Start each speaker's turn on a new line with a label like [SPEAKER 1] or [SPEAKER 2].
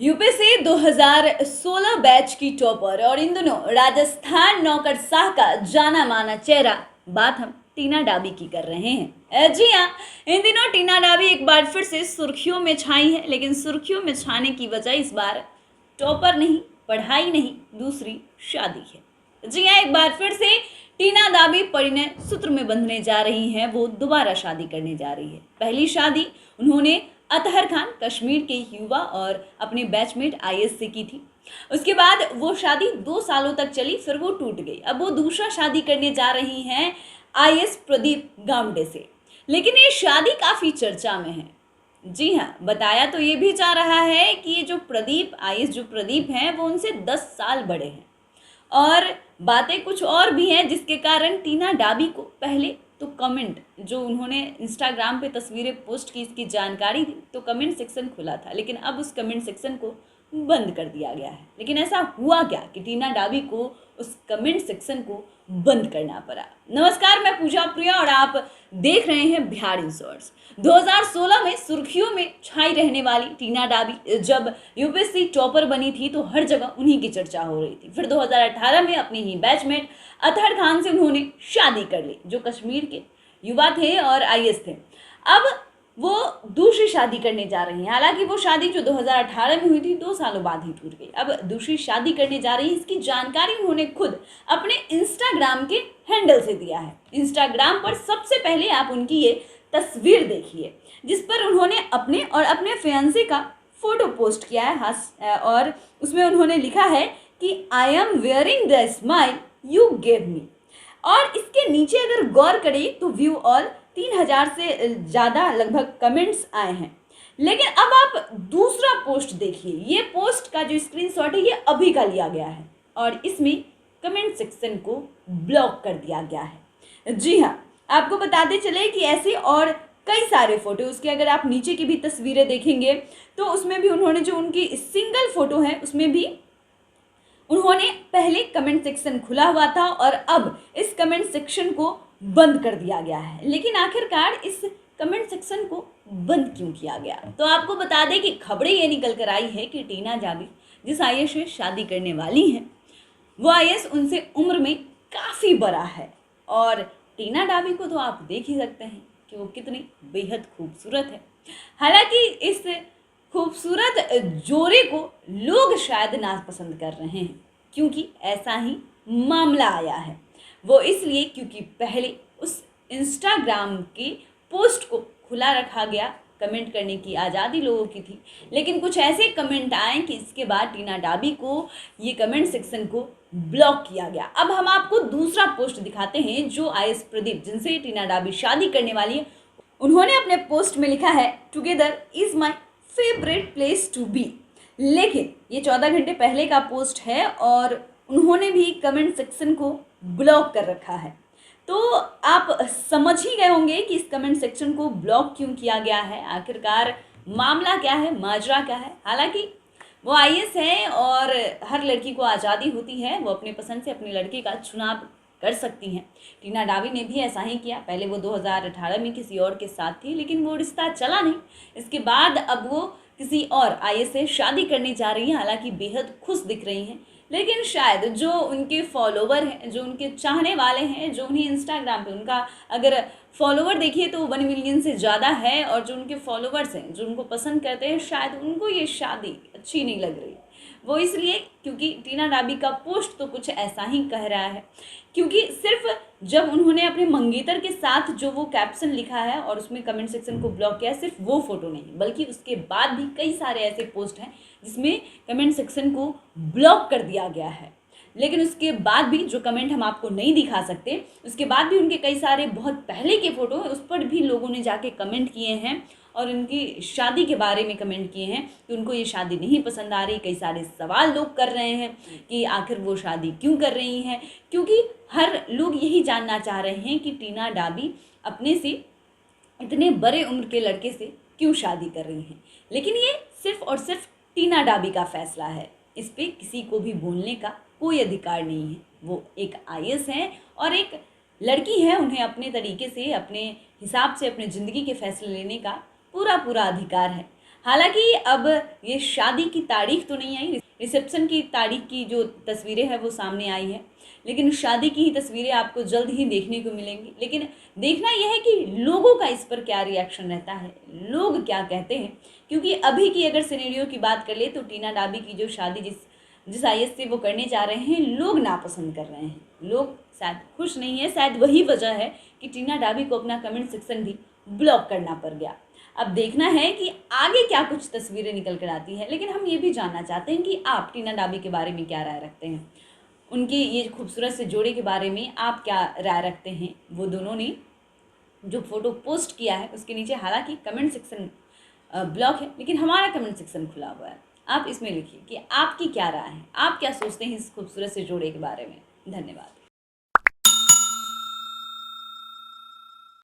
[SPEAKER 1] UPSC 2016 batch की topper और इन दिनों राजस्थान नौकरशाह का जाना माना चेहरा, बात हम टीना डाबी की कर रहे हैं। जी हाँ, इन दिनों टीना डाबी एक बार फिर से सुर्खियों में छाई है, लेकिन सुर्खियों में छाने की वजह इस बार टॉपर नहीं, पढ़ाई नहीं, दूसरी शादी है। जी हाँ, एक बार फिर से टीना डाबी परिणय सूत्र में बंधने जा रही हैं। वो दोबारा शादी करने जा रही है। पहली शादी उन्होंने अतहर खान, कश्मीर के युवा और अपने बैचमेट आईएएस से की थी। उसके बाद वो शादी 2 सालों तक चली, फिर वो टूट गई। अब वो दूसरा शादी करने जा रही हैं आईएएस प्रदीप गावड़े से, लेकिन ये शादी काफ़ी चर्चा में है। जी हाँ, बताया तो ये भी जा रहा है कि ये जो प्रदीप आईएएस जो प्रदीप हैं वो उनसे 10 साल बड़े हैं। और बातें कुछ और भी हैं, जिसके कारण टीना डाबी को पहले तो कमेंट जो उन्होंने इंस्टाग्राम पे तस्वीरें पोस्ट की, इसकी जानकारी दी तो कमेंट सेक्शन खुला था, लेकिन अब उस कमेंट सेक्शन को बंद कर दिया गया है। लेकिन ऐसा हुआ क्या कि टीना डाबी को उस कमेंट सेक्शन को बंद करना पड़ा। नमस्कार, मैं पूजा प्रिया और आप देख रहे हैं बिहार इंसर्ट्स। 2016 में सुर्खियों में छाई रहने वाली टीना डाबी जब यूपीएससी टॉपर बनी थी तो हर जगह उन्हीं की चर्चा हो रही थी। फिर 2018 में अपनी ही बैचमेट अतहर खान से उन्होंने शादी कर ली, जो कश्मीर के युवा थे और आईएएस थे। अब वो दूसरी शादी करने जा रही हैं। हालांकि वो शादी जो 2018 में हुई थी 2 सालों बाद ही टूट गई। अब दूसरी शादी करने जा रही है, इसकी जानकारी उन्होंने खुद अपने इंस्टाग्राम के हैंडल से दिया है। इंस्टाग्राम पर सबसे पहले आप उनकी ये तस्वीर देखिए, जिस पर उन्होंने अपने और अपने फियांसे का फोटो पोस्ट किया है। और उसमें उन्होंने लिखा है कि I am wearing the smile you gave me. और इसके नीचे अगर गौर करें तो व्यू ऑल 3000 से ज़्यादा लगभग कमेंट्स आए हैं। लेकिन अब आप दूसरा पोस्ट देखिए। ये पोस्ट का जो स्क्रीनशॉट है ये अभी का लिया गया है और इसमें कमेंट सेक्शन को ब्लॉक कर दिया गया है। जी हाँ, आपको बताते चले कि ऐसे और कई सारे फोटो, उसके अगर आप नीचे की भी तस्वीरें देखेंगे तो उसमें भी उन्होंने जो उनकी सिंगल फोटो है उसमें भी उन्होंने पहले कमेंट सेक्शन खुला हुआ था और अब इस कमेंट सेक्शन को बंद कर दिया गया है। लेकिन आखिरकार इस कमेंट सेक्शन को बंद क्यों किया गया? तो आपको बता दें कि खबरें ये निकल कर आई है कि टीना डाबी जिस आईएएस से शादी करने वाली हैं वो आईएएस उनसे उम्र में काफ़ी बड़ा है। और टीना डाबी को तो आप देख ही सकते हैं कि वो कितनी बेहद खूबसूरत है। हालांकि इस खूबसूरत जोड़े को लोग शायद नापसंद कर रहे हैं, क्योंकि ऐसा ही मामला आया है। वो इसलिए क्योंकि पहले उस इंस्टाग्राम के पोस्ट को खुला रखा गया, कमेंट करने की आज़ादी लोगों की थी, लेकिन कुछ ऐसे कमेंट आए कि इसके बाद टीना डाबी को ये कमेंट सेक्शन को ब्लॉक किया गया। अब हम आपको दूसरा पोस्ट दिखाते हैं जो आईएएस प्रदीप, जिनसे टीना डाबी शादी करने वाली है, उन्होंने अपने पोस्ट में लिखा है together is my favourite place to be. लेकिन ये 14 घंटे पहले का पोस्ट है और उन्होंने भी कमेंट सेक्शन को ब्लॉक कर रखा है। तो आप समझ ही गए होंगे कि इस कमेंट सेक्शन को ब्लॉक क्यों किया गया है, आखिरकार मामला क्या है, माजरा क्या है। हालांकि वो आईएएस हैं और हर लड़की को आज़ादी होती है, वो अपने पसंद से अपने लड़के का चुनाव कर सकती हैं। टीना डाबी ने भी ऐसा ही किया। पहले वो 2018 में किसी और के साथ थी, लेकिन वो रिश्ता चला नहीं। इसके बाद अब वो किसी और आईएएस से शादी करने जा रही हैं। हालांकि बेहद खुश दिख रही हैं, लेकिन शायद जो उनके फॉलोवर हैं, जो उनके चाहने वाले हैं, जो उन्हें इंस्टाग्राम पे उनका अगर फॉलोवर देखिए तो 1 मिलियन से ज़्यादा है, और जो उनके फॉलोवर्स हैं, जो उनको पसंद करते हैं, शायद उनको ये शादी अच्छी नहीं लग रही। वो इसलिए क्योंकि टीना डाबी का पोस्ट तो कुछ ऐसा ही कह रहा है, क्योंकि सिर्फ जब उन्होंने अपने मंगेतर के साथ जो वो कैप्शन लिखा है और उसमें कमेंट सेक्शन को ब्लॉक किया है, सिर्फ वो फोटो नहीं बल्कि उसके बाद भी कई सारे ऐसे पोस्ट हैं जिसमें कमेंट सेक्शन को ब्लॉक कर दिया गया है। लेकिन उसके बाद भी जो कमेंट हम आपको नहीं दिखा सकते, उसके बाद भी उनके कई सारे बहुत पहले के फोटो हैं, उस पर भी लोगों ने जाके कमेंट किए हैं और उनकी शादी के बारे में कमेंट किए हैं कि उनको ये शादी नहीं पसंद आ रही। कई सारे सवाल लोग कर रहे हैं कि आखिर वो शादी क्यों कर रही हैं, क्योंकि हर लोग यही जानना चाह रहे हैं कि टीना डाबी अपने से इतने बड़े उम्र के लड़के से क्यों शादी कर रही हैं। लेकिन ये सिर्फ और सिर्फ टीना डाबी का फैसला है, इस पर किसी को भी बोलने का कोई अधिकार नहीं है। वो एक आईएएस हैं और एक लड़की है, उन्हें अपने तरीके से, अपने हिसाब से अपने ज़िंदगी के फैसले लेने का पूरा अधिकार है। हालांकि अब ये शादी की तारीख तो नहीं आई, रिसेप्शन की तारीख की जो तस्वीरें हैं वो सामने आई है, लेकिन शादी की ही तस्वीरें आपको जल्द ही देखने को मिलेंगी। लेकिन देखना यह है कि लोगों का इस पर क्या रिएक्शन रहता है, लोग क्या कहते हैं। क्योंकि अभी की अगर सिनेरियो की बात कर ले तो टीना डाबी की जो शादी जिस आईएएस से वो करने जा रहे हैं, लोग नापसंद कर रहे हैं, लोग शायद खुश नहीं है। शायद वही वजह है कि टीना डाबी को अपना कमेंट सेक्शन भी ब्लॉक करना पड़ गया। अब देखना है कि आगे क्या कुछ तस्वीरें निकल कर आती है। लेकिन हम ये भी जानना चाहते हैं कि आप टीना डाबी के बारे में क्या राय रखते हैं, उनके ये खूबसूरत से जोड़े के बारे में आप क्या राय रखते हैं। वो दोनों ने जो फोटो पोस्ट किया है उसके नीचे हालांकि कमेंट सेक्शन ब्लॉक है, लेकिन हमारा कमेंट सेक्शन खुला हुआ है। आप इसमें लिखिए कि आपकी क्या राय है, आप क्या सोचते हैं इस खूबसूरत से जोड़े के बारे में। धन्यवाद।